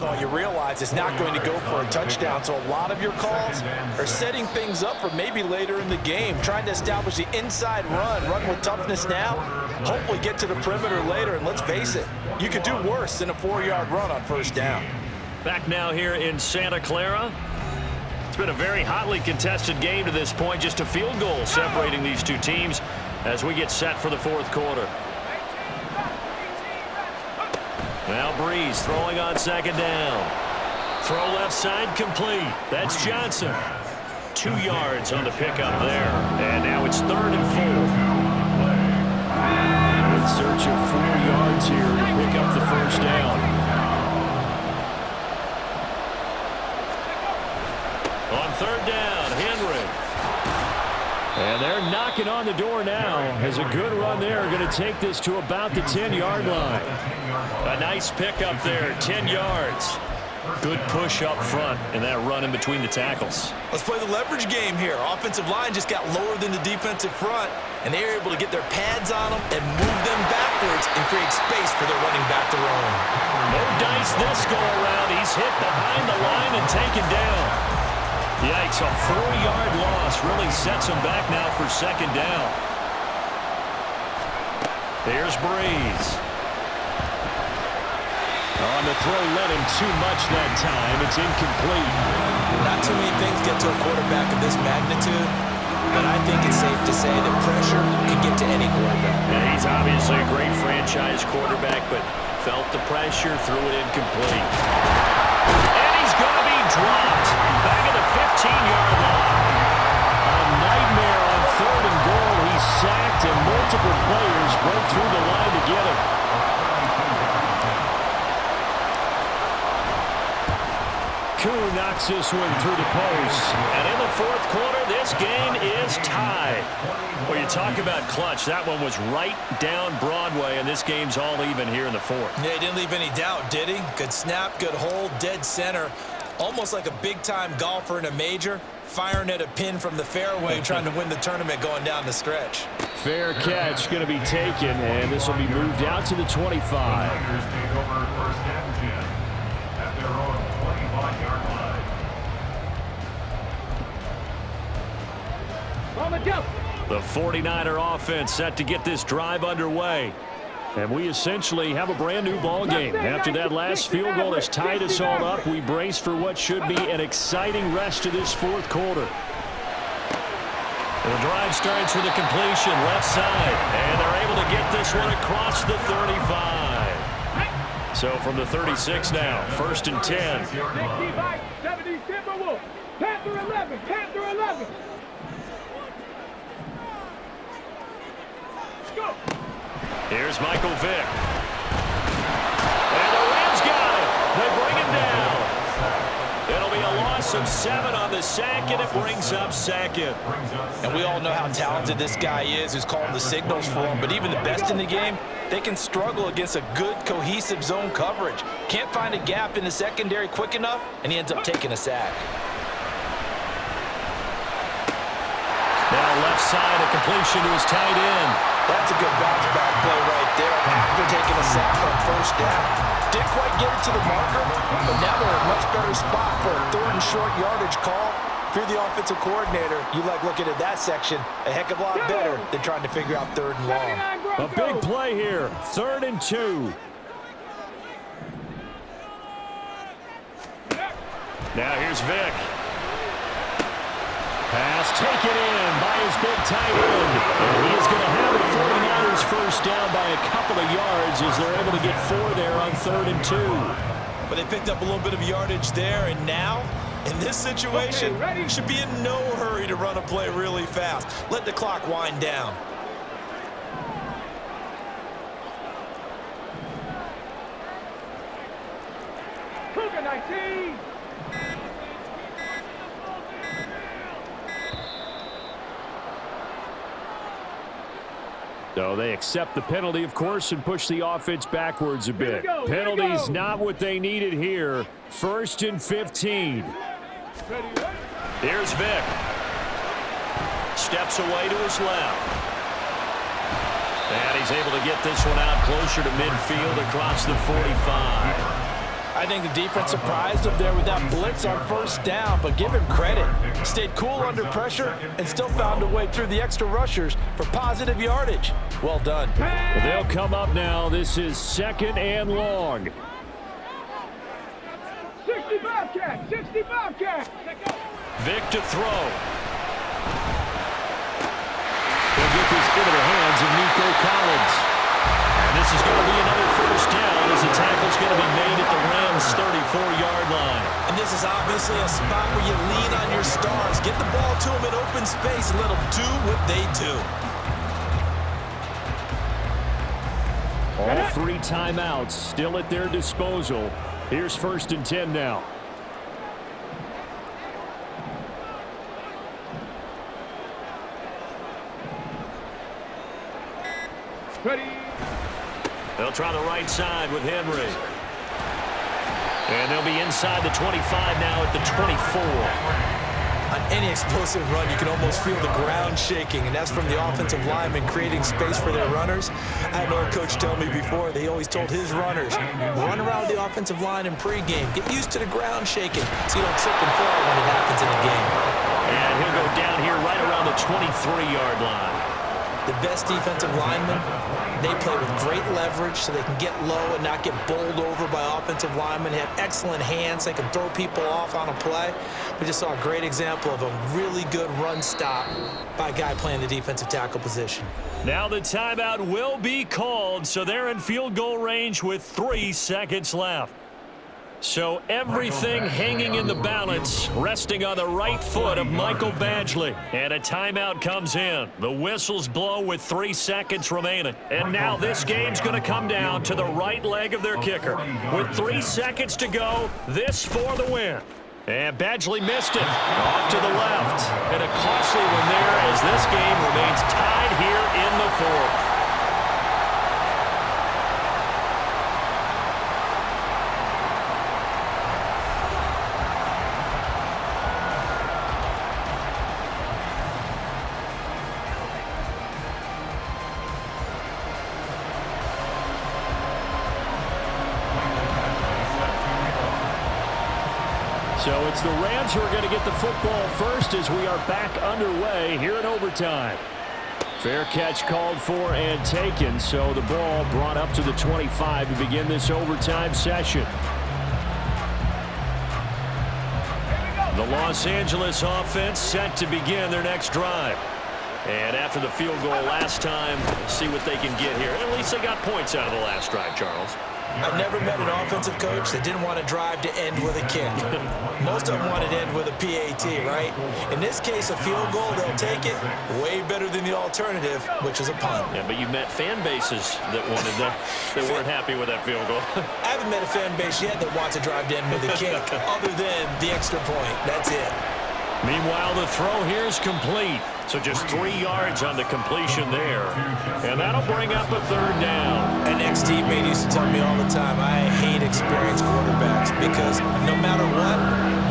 call, you realize it's not going to go for a touchdown. So a lot of your calls are setting things up for maybe later in the game, trying to establish the inside run with toughness now, hopefully get to the perimeter later. And let's face it, you could do worse than a 4-yard run on first down. Back now here in Santa Clara. It's been a very hotly contested game to this point. Just a field goal separating these two teams as we get set for the fourth quarter. Now Breeze throwing on second down. Throw left side complete. That's Johnson. 2 yards on the pickup there. And now it's 3rd and 4. In search of 4 yards here to pick up the first down. On 3rd down, Henry. And they're knocking on the door now as a good run there. Going to take this to about the 10-yard line. A nice pickup there, 10 yards. Good push up front and that run in between the tackles. Let's play the leverage game here. Offensive line just got lower than the defensive front, and they were able to get their pads on them and move them backwards and create space for their running back to run. No dice this go around. He's hit behind the line and taken down. Yikes, a 4-yard loss really sets him back now for second down. Here's Breeze. On the throw, led him too much that time. It's incomplete. Not too many things get to a quarterback of this magnitude, but I think it's safe to say that pressure can get to any quarterback. And he's obviously a great franchise quarterback, but felt the pressure, threw it incomplete. And he's going to be dropped. Back at the 15-yard line. A nightmare on 3rd and goal. He's sacked, and multiple players broke through the line to get him. Koo knocks this one through the post. And in the fourth quarter, this game is tied. Well, you talk about clutch. That one was right down Broadway, and this game's all even here in the fourth. Yeah, he didn't leave any doubt, did he? Good snap, good hold, dead center. Almost like a big-time golfer in a major, firing at a pin from the fairway, trying to win the tournament going down the stretch. Fair catch going to be taken, and this will be moved out to the 25. The 49er offense set to get this drive underway. And we essentially have a brand new ball game. After that last field goal has tied us all up, we brace for what should be an exciting rest of this fourth quarter. The drive starts with a completion left side, and they're able to get this one across the 35. So from the 36 now, 1st and 10. Panther 11, Panther 11. Go. Here's Michael Vick. And the Rams got it. They bring him down. It'll be a loss of 7 on the sack, and it brings up 2nd. And we all know how talented this guy is who's calling the signals for him, but even the best in the game, they can struggle against a good, cohesive zone coverage. Can't find a gap in the secondary quick enough, and he ends up taking a sack. Now left side, a completion to his tight end. That's a good bounce-back play right there after taking a sack on first down. Didn't quite get it to the marker, but now they're in a much better spot for a 3rd and short yardage call. If you're the offensive coordinator, you like looking at that section a heck of a lot better than trying to figure out 3rd and long. A big play here, 3rd and 2. Now here's Vick. Pass taken in by his big tight end. And he is going to have the 49ers first down by a couple of yards as they're able to get 4 there on 3rd and 2. But they picked up a little bit of yardage there, and now, in this situation, should be in no hurry to run a play really fast. Let the clock wind down. Cougar 19. So they accept the penalty, of course, and push the offense backwards a bit. Penalties not what they needed here. 1st and 15. Here's Vick. Steps away to his left. And he's able to get this one out closer to midfield across the 45. I think the defense surprised him there with that blitz on first down, but give him credit. Stayed cool under pressure and still found a way through the extra rushers for positive yardage. Well done. Well, they'll come up now. This is 2nd and long. 65 cat, 65 cat. Vic to throw. They'll get this into the hands of Nico Collins. And this is going to be another first down as the tackle's going to be made at the Rams' 34-yard line. And this is obviously a spot where you lean on your stars. Get the ball to them in open space and let them do what they do. All 3 timeouts still at their disposal. Here's 1st and 10 now. Ready. They'll try the right side with Henry. And they'll be inside the 25 now at the 24. On any explosive run, you can almost feel the ground shaking, and that's from the offensive linemen creating space for their runners. I had an old coach tell me before, they always told his runners, run around the offensive line in pregame. Get used to the ground shaking so you don't trip and fall when it happens in a game. And he'll go down here right around the 23-yard line. The best defensive linemen, they play with great leverage so they can get low and not get bowled over by offensive linemen. They have excellent hands. They can throw people off on a play. We just saw a great example of a really good run stop by a guy playing the defensive tackle position. Now the timeout will be called, so they're in field goal range with 3 seconds left. So everything hanging in the balance, resting on the right foot of Michael Badgley. And a timeout comes in. The whistles blow with 3 seconds remaining. And now this game's going to come down to the right leg of their kicker. With 3 seconds to go, this for the win. And Badgley missed it. Off to the left. And a costly one there as this game remains tied here in the 4th. So it's the Rams who are going to get the football first as we are back underway here in overtime. Fair catch called for and taken, so the ball brought up to the 25 to begin this overtime session. The Los Angeles offense set to begin their next drive. And after the field goal last time, we'll see what they can get here. At least they got points out of the last drive, Charles. I've never met an offensive coach that didn't want to drive to end with a kick. Most of them wanted to end with a PAT, right? In this case, a field goal, they'll take it. Way better than the alternative, which is a punt. Yeah, but you've met fan bases that wanted that, that weren't happy with that field goal. I haven't met a fan base yet that wants to drive to end with a kick, other than the extra point. That's it. Meanwhile, the throw here is complete. So just 3 yards on the completion there. And that'll bring up a 3rd down. An ex-teammate used to tell me all the time, I hate experienced quarterbacks because no matter what,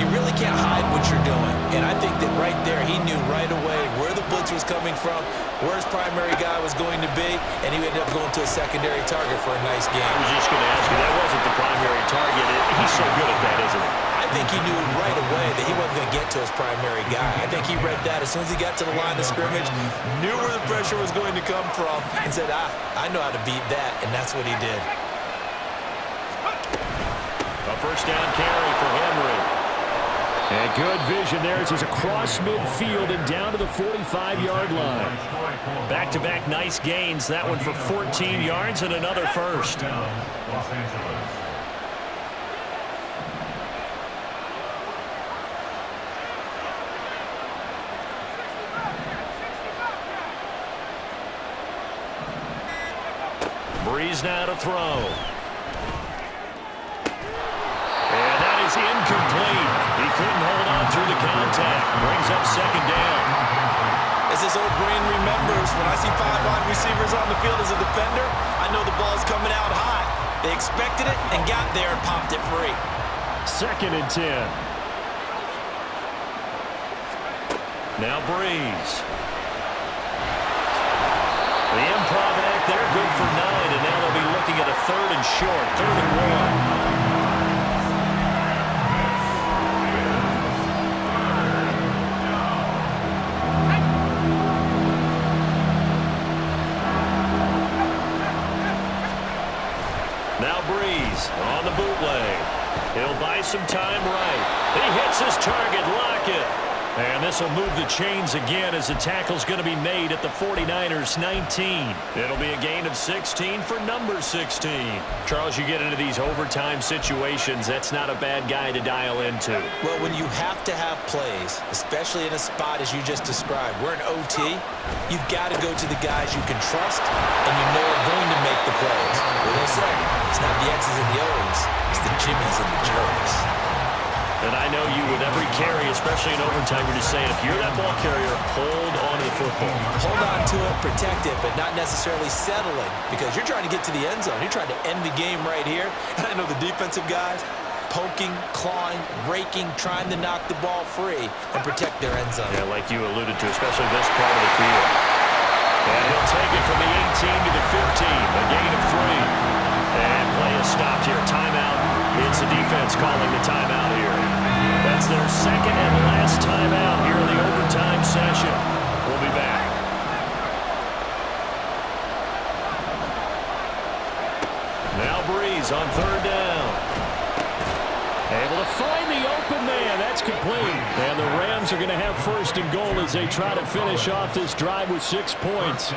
you really can't hide what you're doing. And I think that right there, he knew right away where the blitz was coming from, where his primary guy was going to be, and he ended up going to a secondary target for a nice game. I was just going to ask you, that wasn't the primary target. He's so good at that, isn't he? I think he knew right away that he wasn't going to get to his primary guy. I think he read that as soon as he got to the line of scrimmage, knew where the pressure was going to come from, and said, I know how to beat that, and that's what he did. A first down carry for Henry. And good vision there as he's across midfield and down to the 45-yard line. Back-to-back nice gains. That one for 14 yards and another first. Breeze now to throw. And that is incomplete. He couldn't hold on through the contact. Brings up 2nd down. As his old brain remembers, when I see 5 wide receivers on the field as a defender, I know the ball's coming out hot. They expected it and got there and popped it free. 2nd and 10. Now Breeze. The improv act there, good for 9, and now they'll be looking at a 3rd and short, 3rd and 1. bootleg. He'll buy some time right. He hits his target. Lock it. And this will move the chains again as the tackle's going to be made at the 49ers 19. It'll be a gain of 16 for number 16. Charles, you get into these overtime situations, that's not a bad guy to dial into. Well, when you have to have plays, especially in a spot as you just described, we're in OT, you've got to go to the guys you can trust and you know are going to make the plays. What they say, it's not the X's and the O's, it's the Jimmies and the Joes. And I know you with every carry, especially in overtime, you're just saying, if you're that ball carrier, hold on to the football. Hold on to it, protect it, but not necessarily settling because you're trying to get to the end zone. You're trying to end the game right here. And I know the defensive guys poking, clawing, raking, trying to knock the ball free and protect their end zone. Yeah, like you alluded to, especially this part of the field. And he'll take it from the 18 to the 15, a gain of 3. And play is stopped here. Timeout. It's the defense calling the timeout here. That's their second and last timeout here in the overtime session. We'll be back. Now Breeze on third down. Able to find the open man. That's complete. And the Rams are going to have first and goal as they try to finish off this drive with 6 points.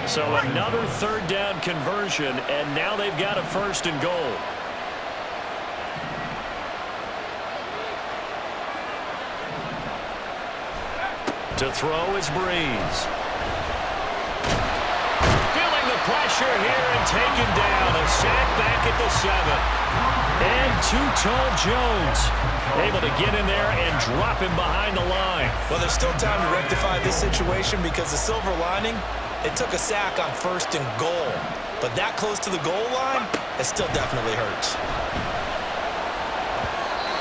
So another third down conversion, and now they've got a first and goal. To throw is Breeze. Feeling the pressure here and taken down. A sack back at the 7. And too tall Jones. Able to get in there and drop him behind the line. Well, there's still time to rectify this situation because the silver lining, it took a sack on first and goal. But that close to the goal line, it still definitely hurts.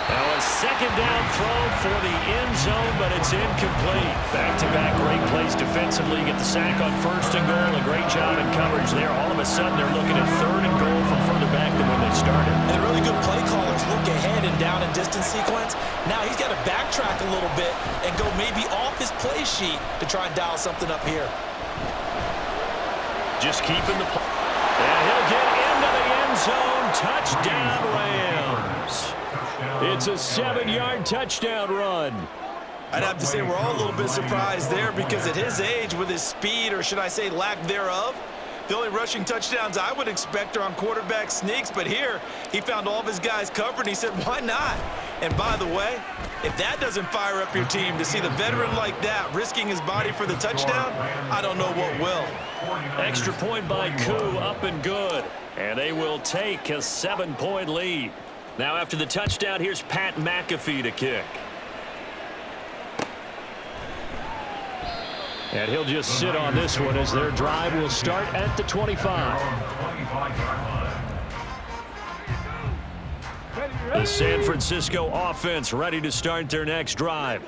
Now a second down throw for the end zone, but it's incomplete. Back-to-back great plays defensively. Get the sack on first and goal. A great job in coverage there. All of a sudden, they're looking at third and goal from further back than when they started. And really good play callers look ahead and down in distance sequence. Now he's got to backtrack a little bit and go maybe off his play sheet to try and dial something up here. Just keeping the play. And he'll get into the end zone. Touchdown, Rams. It's a 7-yard touchdown run. I'd have to say we're all a little bit surprised there because at his age, with his speed, or should I say lack thereof, the only rushing touchdowns I would expect are on quarterback sneaks. But here, he found all of his guys covered, and he said, why not? And by the way, if that doesn't fire up your team to see the veteran like that risking his body for the touchdown, I don't know what will. Extra point by Koo, up and good. And they will take a 7-point lead. Now after the touchdown, here's Pat McAfee to kick. And he'll just sit on this one as their drive will start at the 25. The San Francisco offense ready to start their next drive.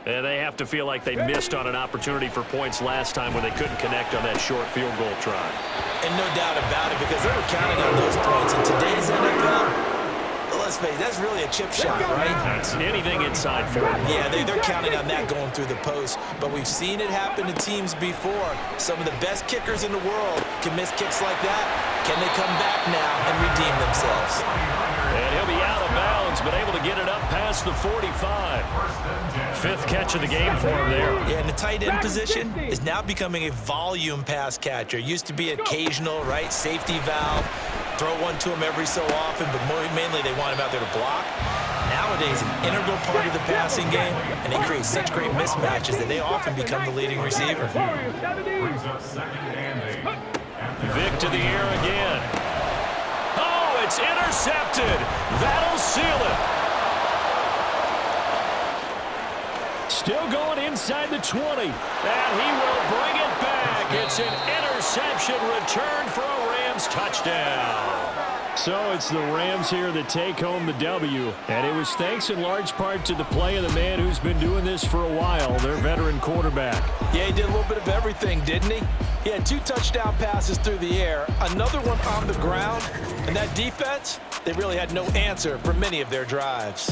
And they have to feel like they missed on an opportunity for points last time when they couldn't connect on that short field goal try. And no doubt about it because they were counting on those points. In today's NFL, let's face it, that's really a chip shot, right? That's anything inside 40. Yeah, they're counting on that going through the post. But we've seen it happen to teams before. Some of the best kickers in the world can miss kicks like that. Can they come back now and redeem themselves? And he'll be out of bounds, but able to get it up past the 45. Fifth catch of the game for him there. Yeah, and the tight end position is now becoming a volume pass catcher. Used to be occasional, right? Safety valve. Throw one to him every so often, but mainly they want him out there to block. Nowadays, an integral part of the passing game, and they create such great mismatches that they often become the leading receiver. Vic to the air again. Oh, it's intercepted. That'll seal it. Still going inside the 20. And he will bring it back. It's an interception return for a Rams touchdown. So it's the Rams here that take home the W. And it was thanks in large part to the play of the man who's been doing this for a while, their veteran quarterback. Yeah, he did a little bit of everything, didn't he? He had 2 touchdown passes through the air, another one on the ground, and that defense, they really had no answer for many of their drives.